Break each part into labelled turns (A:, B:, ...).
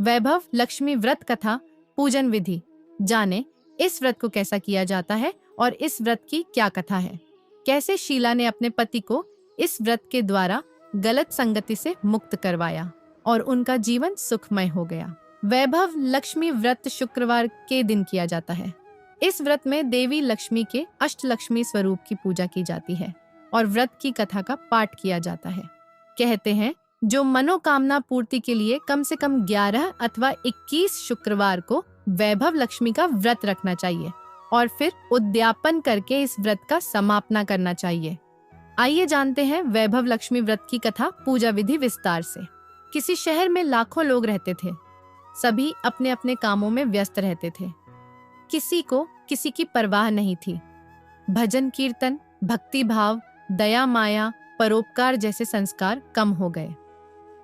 A: वैभव लक्ष्मी व्रत कथा पूजन विधि। जाने इस व्रत को कैसा किया जाता है और इस व्रत की क्या कथा है। कैसे शीला ने अपने पति को इस व्रत के द्वारा गलत संगति से मुक्त करवाया और उनका जीवन सुखमय हो गया। वैभव लक्ष्मी व्रत शुक्रवार के दिन किया जाता है। इस व्रत में देवी लक्ष्मी के अष्टलक्ष्मी स्वरूप की पूजा की जाती है और व्रत की कथा का पाठ किया जाता है। कहते हैं जो मनोकामना पूर्ति के लिए कम से कम 11 अथवा 21 शुक्रवार को वैभव लक्ष्मी का व्रत रखना चाहिए और फिर उद्यापन करके इस व्रत का समापना करना चाहिए। आइए जानते हैं वैभव लक्ष्मी व्रत की कथा पूजा विधि विस्तार से। किसी शहर में लाखों लोग रहते थे। सभी अपने अपने कामों में व्यस्त रहते थे। किसी को किसी की परवाह नहीं थी। भजन कीर्तन, भक्ति भाव, दया माया, परोपकार जैसे संस्कार कम हो गए।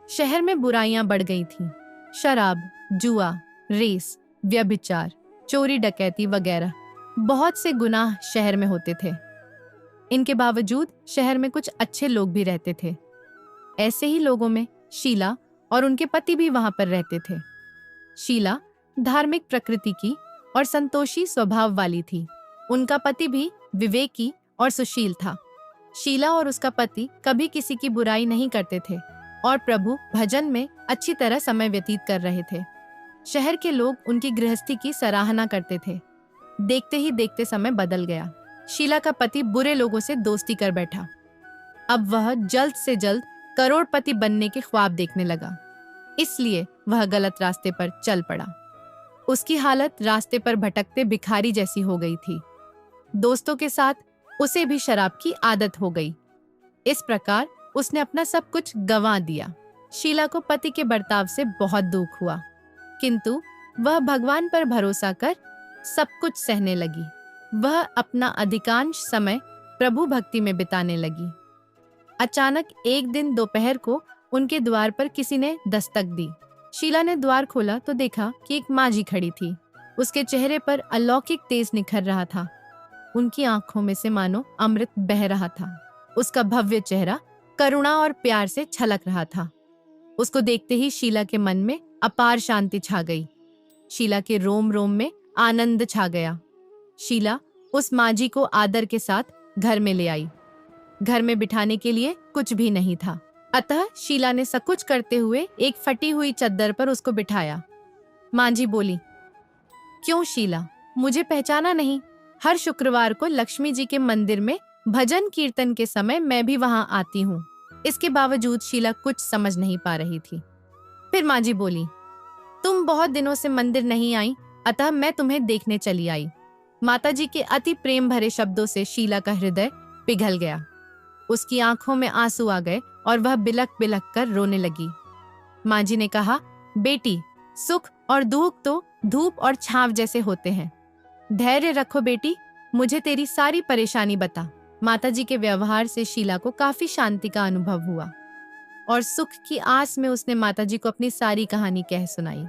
A: शहर में बुराइयां बढ़ गई थीं। शराब, जुआ, रेस, व्यभिचार, चोरी डकैती वगैरह बहुत से गुनाह शहर में होते थे। इनके बावजूद शहर में कुछ अच्छे लोग भी रहते थे। ऐसे ही लोगों में शीला और उनके पति भी वहां पर रहते थे। शीला धार्मिक प्रकृति की और संतोषी स्वभाव वाली थी। उनका पति भी विवेकी और सुशील था। शीला और उसका पति कभी किसी की बुराई नहीं करते थे और प्रभु भजन में अच्छी तरह समय व्यतीत कर रहे थे। शहर के लोग उनकी गृहस्थी की सराहना करते थे। देखते ही देखते समय बदल गया। शीला का पति बुरे लोगों से दोस्ती कर बैठा। अब वह जल्द से जल्द करोड़पति बनने के ख्वाब देखने लगा। इसलिए वह गलत रास्ते पर चल पड़ा। उसकी हालत रास्ते पर भटकते भिखारी जैसी हो गई थी। दोस्तों के साथ उसे भी शराब की आदत हो गई। इस प्रकार उसने अपना सब कुछ गंवा दिया। शीला को पति के बर्ताव से बहुत दुख हुआ, किंतु वह भगवान पर भरोसा कर सब कुछ सहने लगी। वह अपना अधिकांश समय प्रभु भक्ति में बिताने लगी। अचानक एक दिन दोपहर को उनके द्वार पर किसी ने दस्तक दी। शीला ने द्वार खोला तो देखा कि एक माँ खड़ी थी। उसके चेहरे पर अलौकिक तेज निखर रहा था। उनकी आंखों में से मानो अमृत बह रहा था। उसका भव्य चेहरा करुणा और प्यार से छलक रहा था। उसको देखते ही शीला के मन में अपार शांति छा गई। शीला के रोम रोम में आनंद छा गया। शीला उस माँ को आदर के साथ घर में ले आई। घर में बिठाने के लिए कुछ भी नहीं था, अतः शीला ने सकुच करते हुए एक फटी हुई चद्दर पर उसको बिठाया। माँ बोली, क्यों शीला, मुझे पहचाना नहीं? हर शुक्रवार को लक्ष्मी जी के मंदिर में भजन कीर्तन के समय मैं भी वहां आती हूँ। इसके बावजूद शीला कुछ समझ नहीं पा रही थी। फिर माँ बोली, तुम बहुत दिनों से मंदिर नहीं आई, अतः मैं तुम्हें देखने चली आई। माताजी के अति प्रेम भरे शब्दों से शीला का हृदय पिघल गया। उसकी आंखों में आंसू आ गए और वह बिलक बिलक कर रोने लगी। माँ ने कहा, बेटी, सुख और दुख तो धूप और छांव जैसे होते हैं। धैर्य रखो बेटी, मुझे तेरी सारी परेशानी बता। माताजी के व्यवहार से शीला को काफी शांति का अनुभव हुआ और सुख की आस में उसने माताजी को अपनी सारी कहानी कह सुनाई।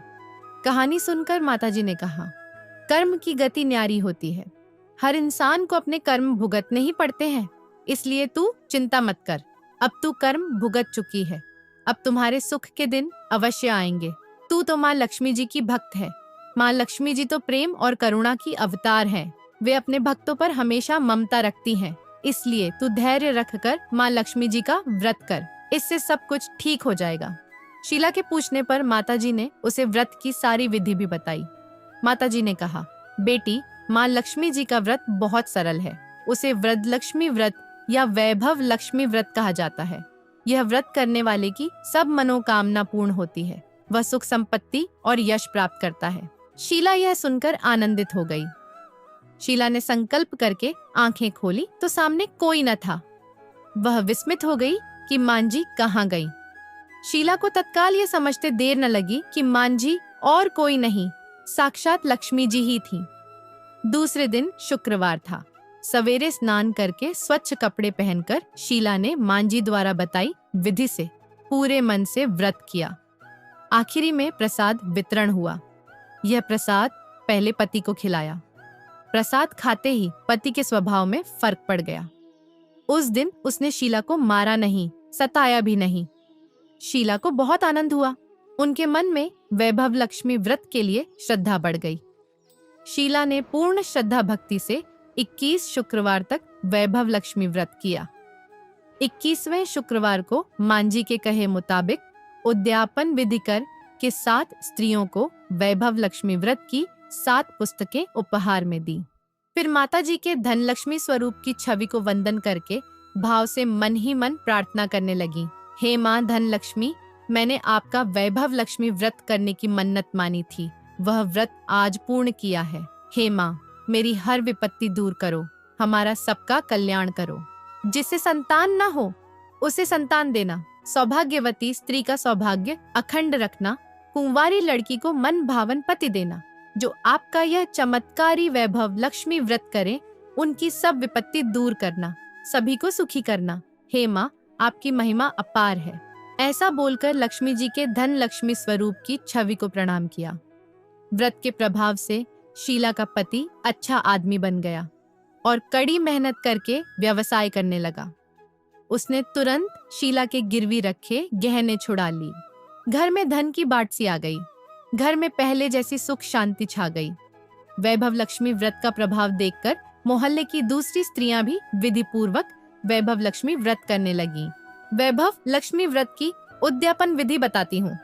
A: कहानी सुनकर माताजी ने कहा, कर्म की गति न्यारी होती है। हर इंसान को अपने कर्म भुगतने ही पड़ते हैं, इसलिए तू चिंता मत कर। अब तू कर्म भुगत चुकी है। अब तुम्हारे सुख के दिन अवश्य आएंगे। तू तो माँ लक्ष्मी जी की भक्त है। माँ लक्ष्मी जी तो प्रेम और करुणा की अवतार हैं। वे अपने भक्तों पर हमेशा ममता रखती हैं। इसलिए तू धैर्य रखकर माँ लक्ष्मी जी का व्रत कर, इससे सब कुछ ठीक हो जाएगा। शीला के पूछने पर माताजी ने उसे व्रत की सारी विधि भी बताई। माताजी ने कहा, बेटी, माँ लक्ष्मी जी का व्रत बहुत सरल है। उसे व्रतलक्ष्मी व्रत या वैभव लक्ष्मी व्रत कहा जाता है। यह व्रत करने वाले की सब मनोकामना पूर्ण होती है। वह सुख संपत्ति और यश प्राप्त करता है। शीला यह सुनकर आनंदित हो गई। शीला ने संकल्प करके आंखें खोली तो सामने कोई न था। वह विस्मित हो गई कि मांझी कहाँ गई। शीला को तत्काल ये समझते देर न लगी कि मांझी और कोई नहीं, साक्षात लक्ष्मी जी ही थी। दूसरे दिन शुक्रवार था। सवेरे स्नान करके स्वच्छ कपड़े पहनकर शीला ने मांझी द्वारा बताई विधि से पूरे मन से व्रत किया। आखिरी में प्रसाद वितरण हुआ। यह प्रसाद पहले पति को खिलाया। प्रसाद खाते ही पति के स्वभाव में फर्क पड़ गया। उस दिन उसने शीला को मारा नहीं, सताया भी नहीं। शीला को बहुत आनंद हुआ। उनके मन में वैभव लक्ष्मी व्रत के लिए श्रद्धा बढ़ गई। शीला ने पूर्ण श्रद्धा भक्ति से 21 शुक्रवार तक वैभव लक्ष्मी व्रत किया। 21वें शुक्रवार को मांझी के कहे मुताबिक उद्यापन विधि कर के 7 स्त्रियों को वैभव लक्ष्मी व्रत की 7 पुस्तकें उपहार में दी। फिर माताजी के धन लक्ष्मी स्वरूप की छवि को वंदन करके भाव से मन ही मन प्रार्थना करने लगी। हे माँ धन लक्ष्मी, मैंने आपका वैभव लक्ष्मी व्रत करने की मन्नत मानी थी, वह व्रत आज पूर्ण किया है। हे माँ, मेरी हर विपत्ति दूर करो, हमारा सबका कल्याण करो। जिसे संतान न हो उसे संतान देना, सौभाग्यवती स्त्री का सौभाग्य अखंड रखना, कुंवारी लड़की को मन भावन पति देना। जो आपका यह चमत्कारी वैभव लक्ष्मी व्रत करे, उनकी सब विपत्ति दूर करना, सभी को सुखी करना। हे माँ, आपकी महिमा अपार है। ऐसा बोलकर लक्ष्मी जी के धन लक्ष्मी स्वरूप की छवि को प्रणाम किया। व्रत के प्रभाव से शीला का पति अच्छा आदमी बन गया और कड़ी मेहनत करके व्यवसाय करने लगा। उसने तुरंत शीला के गिरवी रखे गहने छुड़ा ली। घर में धन की बाढ़ सी आ गई। घर में पहले जैसी सुख शांति छा गई। वैभव लक्ष्मी व्रत का प्रभाव देखकर मोहल्ले की दूसरी स्त्रियां भी विधि पूर्वक वैभव लक्ष्मी व्रत करने लगीं। वैभव लक्ष्मी व्रत की उद्यापन विधि बताती हूँ,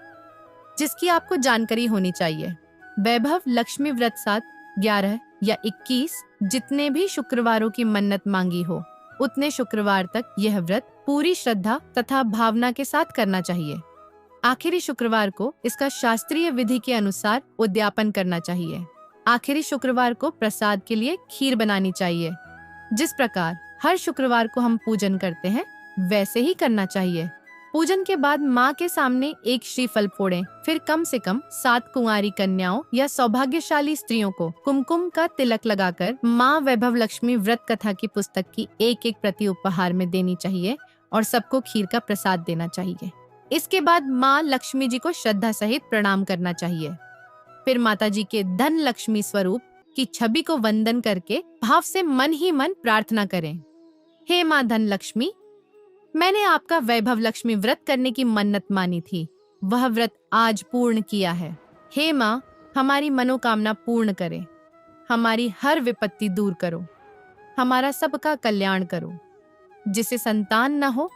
A: जिसकी आपको जानकारी होनी चाहिए। वैभव लक्ष्मी व्रत 7, 11 या 21 जितने भी शुक्रवारों की मन्नत मांगी हो, उतने शुक्रवार तक यह व्रत पूरी श्रद्धा तथा भावना के साथ करना चाहिए। आखिरी शुक्रवार को इसका शास्त्रीय विधि के अनुसार उद्यापन करना चाहिए। आखिरी शुक्रवार को प्रसाद के लिए खीर बनानी चाहिए। जिस प्रकार हर शुक्रवार को हम पूजन करते हैं, वैसे ही करना चाहिए। पूजन के बाद माँ के सामने एक श्रीफल फोड़ें, फिर कम से कम 7 कुंवारी कन्याओं या सौभाग्यशाली स्त्रियों को कुमकुम का तिलक लगाकर माँ वैभव लक्ष्मी व्रत कथा की पुस्तक की एक प्रति उपहार में देनी चाहिए और सबको खीर का प्रसाद देना चाहिए। इसके बाद माँ लक्ष्मी जी को श्रद्धा सहित प्रणाम करना चाहिए। फिर माता जी के धन लक्ष्मी स्वरूप की छवि को वंदन करके भाव से मन ही मन प्रार्थना करें। हे माँ धन लक्ष्मी, मैंने आपका वैभव लक्ष्मी व्रत करने की मन्नत मानी थी, वह व्रत आज पूर्ण किया है। हे माँ, हमारी मनोकामना पूर्ण करे, हमारी हर विपत्ति दूर करो, हमारा सबका कल्याण करो। जिसे संतान न हो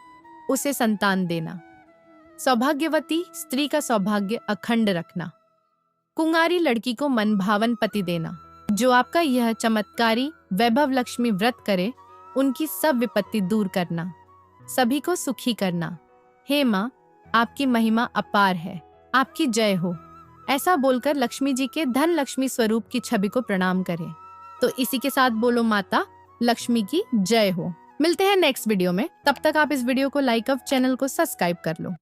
A: उसे संतान देना, सौभाग्यवती स्त्री का सौभाग्य अखंड रखना, कुंवारी लड़की को मनभावन पति देना। जो आपका यह चमत्कारी वैभव लक्ष्मी व्रत करे, उनकी सब विपत्ति दूर करना, सभी को सुखी करना। हे माँ, आपकी महिमा अपार है, आपकी जय हो। ऐसा बोलकर लक्ष्मी जी के धन लक्ष्मी स्वरूप की छवि को प्रणाम करें। तो इसी के साथ बोलो माता लक्ष्मी की जय हो। मिलते हैं नेक्स्ट वीडियो में। तब तक आप इस वीडियो को लाइक और चैनल को सब्सक्राइब कर लो।